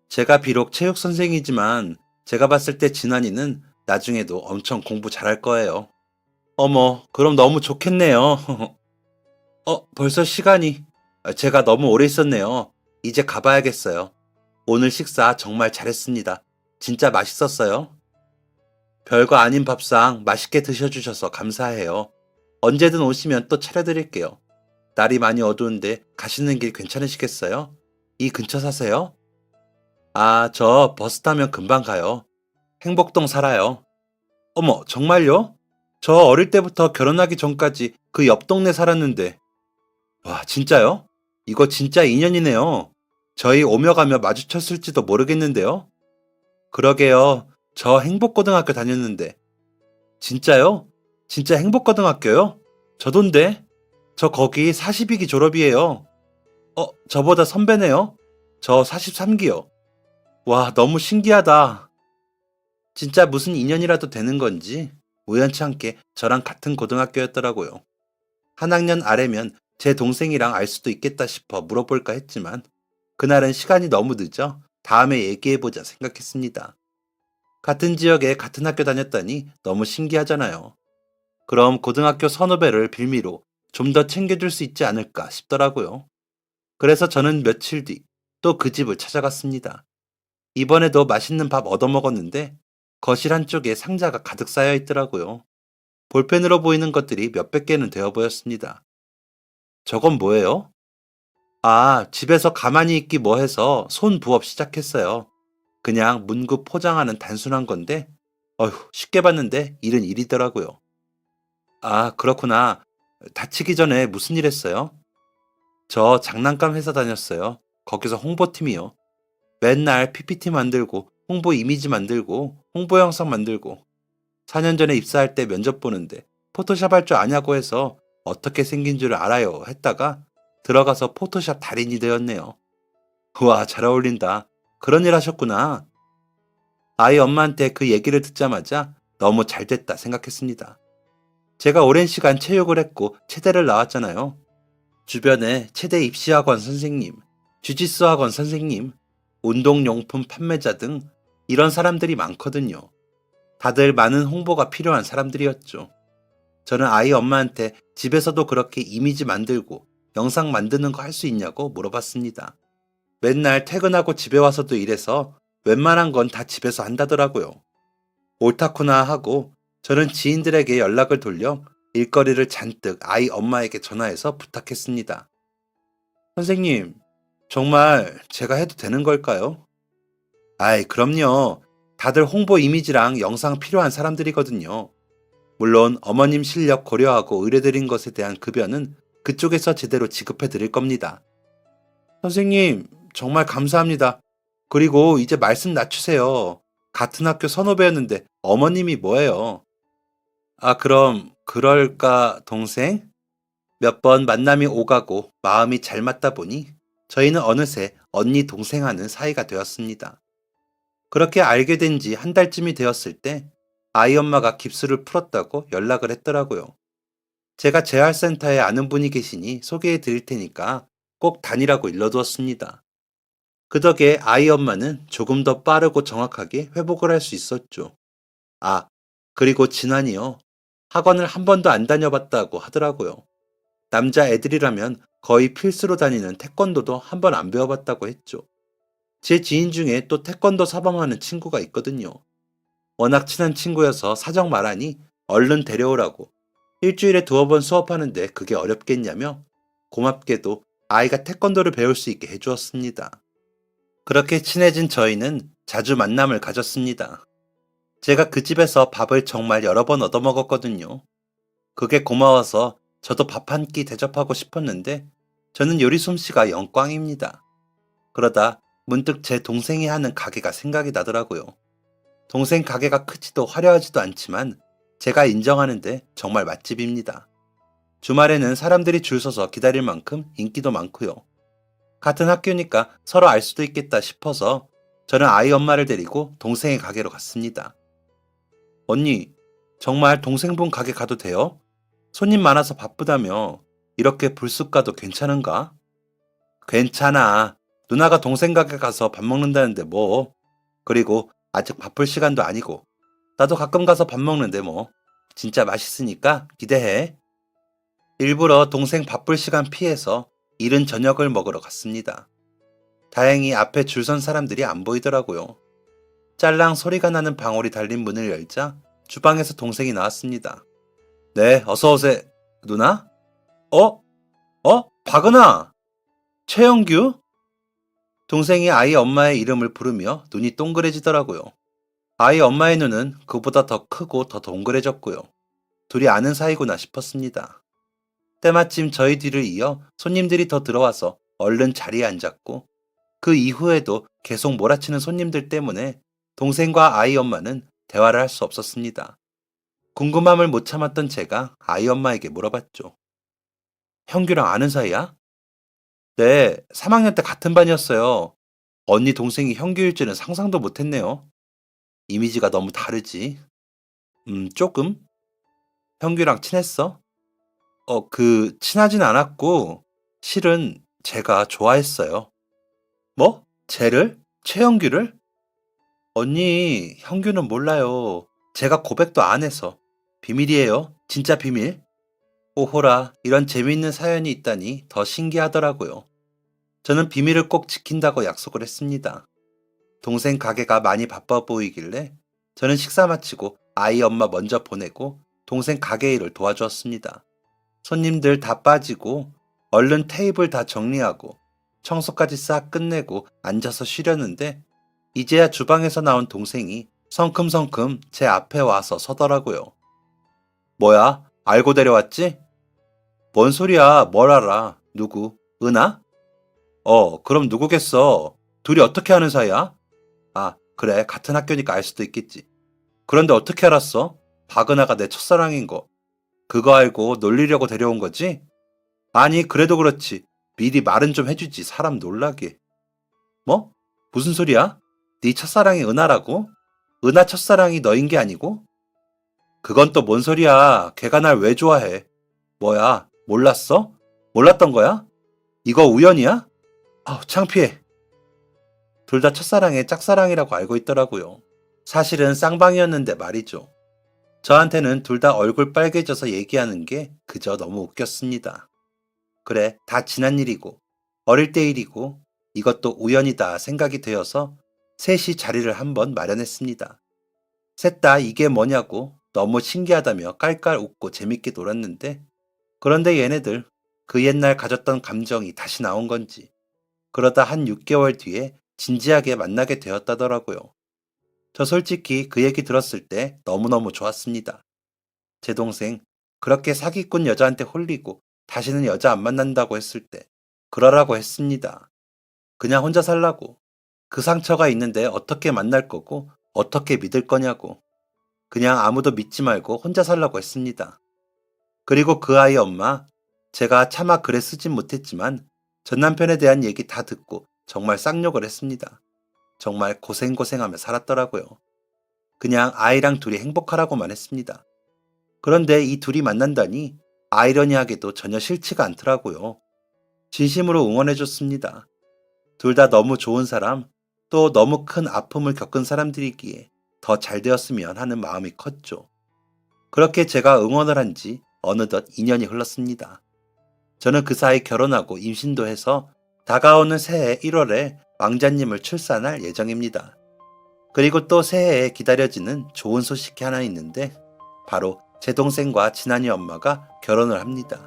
제가 비록 체육 선생이지만 제가 봤을 때 진환이는 나중에도 엄청 공부 잘할 거예요. 어머, 그럼 너무 좋겠네요. 벌써 시간이. 제가 너무 오래 있었네요. 이제 가봐야겠어요. 오늘 식사 정말 잘했습니다. 진짜 맛있었어요. 별거 아닌 밥상 맛있게 드셔주셔서 감사해요. 언제든 오시면 또 차려드릴게요. 날이 많이 어두운데 가시는 길 괜찮으시겠어요? 이 근처 사세요? 아, 저 버스 타면 금방 가요. 행복동 살아요. 어머, 정말요? 저 어릴 때부터 결혼하기 전까지 그 옆 동네 살았는데. 와, 진짜요? 이거 진짜 인연이네요. 저희 오며 가며 마주쳤을지도 모르겠는데요. 그러게요. 저 행복고등학교 다녔는데. 진짜요? 진짜 행복고등학교요? 저돈데? 저 거기 42기 졸업이에요. 저보다 선배네요? 저 43기요. 와, 너무 신기하다. 진짜 무슨 인연이라도 되는 건지 우연치 않게 저랑 같은 고등학교였더라고요. 한 학년 아래면 제 동생이랑 알 수도 있겠다 싶어 물어볼까 했지만 그날은 시간이 너무 늦어 다음에 얘기해보자 생각했습니다. 같은 지역에 같은 학교 다녔다니 너무 신기하잖아요. 그럼 고등학교 선후배를 빌미로 좀 더 챙겨줄 수 있지 않을까 싶더라고요. 그래서 저는 며칠 뒤 또 그 집을 찾아갔습니다. 이번에도 맛있는 밥 얻어먹었는데 거실 한쪽에 상자가 가득 쌓여 있더라고요. 볼펜으로 보이는 것들이 몇백 개는 되어 보였습니다. 저건 뭐예요? 아, 집에서 가만히 있기 뭐해서 손 부업 시작했어요. 그냥 문구 포장하는 단순한 건데, 어휴, 쉽게 봤는데 일은 일이더라고요. 아, 그렇구나. 다치기 전에 무슨 일 했어요? 저 장난감 회사 다녔어요. 거기서 홍보팀이요. 맨날 PPT 만들고, 홍보 이미지 만들고, 홍보 영상 만들고, 4년 전에 입사할 때 면접 보는데 포토샵 할 줄 아냐고 해서 어떻게 생긴 줄 알아요 했다가 들어가서 포토샵 달인이 되었네요. 우와, 잘 어울린다. 그런 일 하셨구나. 아이 엄마한테 그 얘기를 듣자마자 너무 잘 됐다 생각했습니다. 제가 오랜 시간 체육을 했고 체대를 나왔잖아요. 주변에 체대 입시학원 선생님, 주짓수 학원 선생님, 운동용품 판매자 등 이런 사람들이 많거든요. 다들 많은 홍보가 필요한 사람들이었죠. 저는 아이 엄마한테 집에서도 그렇게 이미지 만들고 영상 만드는 거 할 수 있냐고 물어봤습니다. 맨날 퇴근하고 집에 와서도 일해서 웬만한 건 다 집에서 한다더라고요. 옳다구나 하고 저는 지인들에게 연락을 돌려 일거리를 잔뜩 아이 엄마에게 전화해서 부탁했습니다. 선생님, 정말 제가 해도 되는 걸까요? 아이, 그럼요. 다들 홍보 이미지랑 영상 필요한 사람들이거든요. 물론 어머님 실력 고려하고 의뢰드린 것에 대한 급여는 그쪽에서 제대로 지급해 드릴 겁니다. 선생님, 정말 감사합니다. 그리고 이제 말씀 낮추세요. 같은 학교 선후배였는데 어머님이 뭐예요? 아, 그럼 그럴까, 동생? 몇 번 만남이 오가고 마음이 잘 맞다 보니 저희는 어느새 언니 동생하는 사이가 되었습니다. 그렇게 알게 된 지 한 달쯤이 되었을 때 아이 엄마가 깁스를 풀었다고 연락을 했더라고요. 제가 재활센터에 아는 분이 계시니 소개해 드릴 테니까 꼭 다니라고 일러두었습니다. 그 덕에 아이 엄마는 조금 더 빠르고 정확하게 회복을 할 수 있었죠. 아, 그리고 진환이요. 학원을 한 번도 안 다녀봤다고 하더라고요. 남자 애들이라면 거의 필수로 다니는 태권도도 한 번 안 배워봤다고 했죠. 제 지인 중에 또 태권도 사범하는 친구가 있거든요. 워낙 친한 친구여서 사정 말하니 얼른 데려오라고. 일주일에 2번 수업하는데 그게 어렵겠냐며 고맙게도 아이가 태권도를 배울 수 있게 해주었습니다. 그렇게 친해진 저희는 자주 만남을 가졌습니다. 제가 그 집에서 밥을 정말 여러 번 얻어먹었거든요. 그게 고마워서 저도 밥 한 끼 대접하고 싶었는데 저는 요리 솜씨가 영광입니다. 그러다 문득 제 동생이 하는 가게가 생각이 나더라고요. 동생 가게가 크지도 화려하지도 않지만 제가 인정하는데 정말 맛집입니다. 주말에는 사람들이 줄 서서 기다릴 만큼 인기도 많고요. 같은 학교니까 서로 알 수도 있겠다 싶어서 저는 아이 엄마를 데리고 동생의 가게로 갔습니다. 언니, 정말 동생분 가게 가도 돼요? 손님 많아서 바쁘다며 이렇게 불쑥 가도 괜찮은가? 괜찮아. 누나가 동생 가게 가서 밥 먹는다는데 뭐. 그리고 아직 바쁠 시간도 아니고 나도 가끔 가서 밥 먹는데 뭐. 진짜 맛있으니까 기대해. 일부러 동생 바쁠 시간 피해서 이른 저녁을 먹으러 갔습니다. 다행히 앞에 줄 선 사람들이 안 보이더라고요. 짤랑 소리가 나는 방울이 달린 문을 열자 주방에서 동생이 나왔습니다. 네, 어서 오세요. 누나? 어? 박은아! 최영규? 동생이 아이 엄마의 이름을 부르며 눈이 동그래지더라고요. 아이 엄마의 눈은 그보다 더 크고 더 동그래졌고요. 둘이 아는 사이구나 싶었습니다. 때마침 저희 뒤를 이어 손님들이 더 들어와서 얼른 자리에 앉았고 그 이후에도 계속 몰아치는 손님들 때문에 동생과 아이 엄마는 대화를 할 수 없었습니다. 궁금함을 못 참았던 제가 아이 엄마에게 물어봤죠. 형규랑 아는 사이야? 네, 3학년 때 같은 반이었어요. 언니 동생이 형규일 줄은 상상도 못했네요. 이미지가 너무 다르지. 조금? 형규랑 친했어? 친하진 않았고, 실은 제가 좋아했어요. 뭐? 쟤를? 최형규를? 언니, 형규는 몰라요. 제가 고백도 안 해서. 비밀이에요. 진짜 비밀. 오호라, 이런 재미있는 사연이 있다니 더 신기하더라고요. 저는 비밀을 꼭 지킨다고 약속을 했습니다. 동생 가게가 많이 바빠 보이길래 저는 식사 마치고 아이 엄마 먼저 보내고 동생 가게 일을 도와주었습니다. 손님들 다 빠지고 얼른 테이블 다 정리하고 청소까지 싹 끝내고 앉아서 쉬려는데 이제야 주방에서 나온 동생이 성큼성큼 제 앞에 와서 서더라고요. 뭐야? 알고 데려왔지? 뭔 소리야? 뭘 알아? 누구? 은하? 그럼 누구겠어? 둘이 어떻게 하는 사이야? 아, 그래. 같은 학교니까 알 수도 있겠지. 그런데 어떻게 알았어? 박은하가 내 첫사랑인 거. 그거 알고 놀리려고 데려온 거지? 아니, 그래도 그렇지. 미리 말은 좀 해주지. 사람 놀라게. 뭐? 무슨 소리야? 네 첫사랑이 은하라고? 은하 첫사랑이 너인 게 아니고? 그건 또 뭔 소리야. 걔가 날 왜 좋아해? 뭐야? 몰랐어? 몰랐던 거야? 이거 우연이야? 창피해. 둘 다 첫사랑의 짝사랑이라고 알고 있더라고요. 사실은 쌍방이었는데 말이죠. 저한테는 둘 다 얼굴 빨개져서 얘기하는 게 그저 너무 웃겼습니다. 그래, 다 지난 일이고, 어릴 때 일이고, 이것도 우연이다 생각이 되어서 셋이 자리를 한번 마련했습니다. 셋 다 이게 뭐냐고 너무 신기하다며 깔깔 웃고 재밌게 놀았는데, 그런데 얘네들 그 옛날 가졌던 감정이 다시 나온 건지, 그러다 한 6개월 뒤에 진지하게 만나게 되었다더라고요. 저 솔직히 그 얘기 들었을 때 너무너무 좋았습니다. 제 동생 그렇게 사기꾼 여자한테 홀리고 다시는 여자 안 만난다고 했을 때 그러라고 했습니다. 그냥 혼자 살라고. 그 상처가 있는데 어떻게 만날 거고 어떻게 믿을 거냐고. 그냥 아무도 믿지 말고 혼자 살라고 했습니다. 그리고 그 아이 엄마, 제가 차마 글에 쓰진 못했지만 전 남편에 대한 얘기 다 듣고 정말 쌍욕을 했습니다. 정말 고생고생하며 살았더라고요. 그냥 아이랑 둘이 행복하라고만 했습니다. 그런데 이 둘이 만난다니 아이러니하게도 전혀 싫지가 않더라고요. 진심으로 응원해줬습니다. 둘 다 너무 좋은 사람, 또 너무 큰 아픔을 겪은 사람들이기에 더 잘 되었으면 하는 마음이 컸죠. 그렇게 제가 응원을 한 지 어느덧 2년이 흘렀습니다. 저는 그 사이 결혼하고 임신도 해서 다가오는 새해 1월에 왕자님을 출산할 예정입니다. 그리고 또 새해에 기다려지는 좋은 소식이 하나 있는데 바로 제 동생과 진한이 엄마가 결혼을 합니다.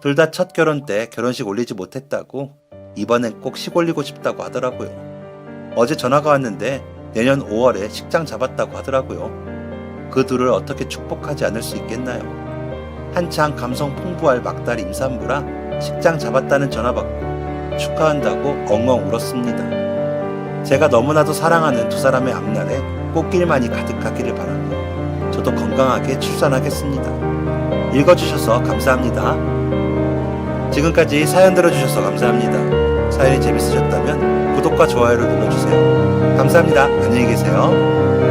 둘 다 첫 결혼 때 결혼식 올리지 못했다고 이번엔 꼭 식 올리고 싶다고 하더라고요. 어제 전화가 왔는데 내년 5월에 식장 잡았다고 하더라고요. 그 둘을 어떻게 축복하지 않을 수 있겠나요? 한창 감성 풍부할 막달 임산부라 식장 잡았다는 전화 받고 축하한다고 엉엉 울었습니다. 제가 너무나도 사랑하는 두 사람의 앞날에 꽃길만이 가득하기를 바라고 저도 건강하게 출산하겠습니다. 읽어주셔서 감사합니다. 지금까지 사연 들어주셔서 감사합니다. 사연이 재밌으셨다면 구독과 좋아요를 눌러주세요. 감사합니다. 안녕히 계세요.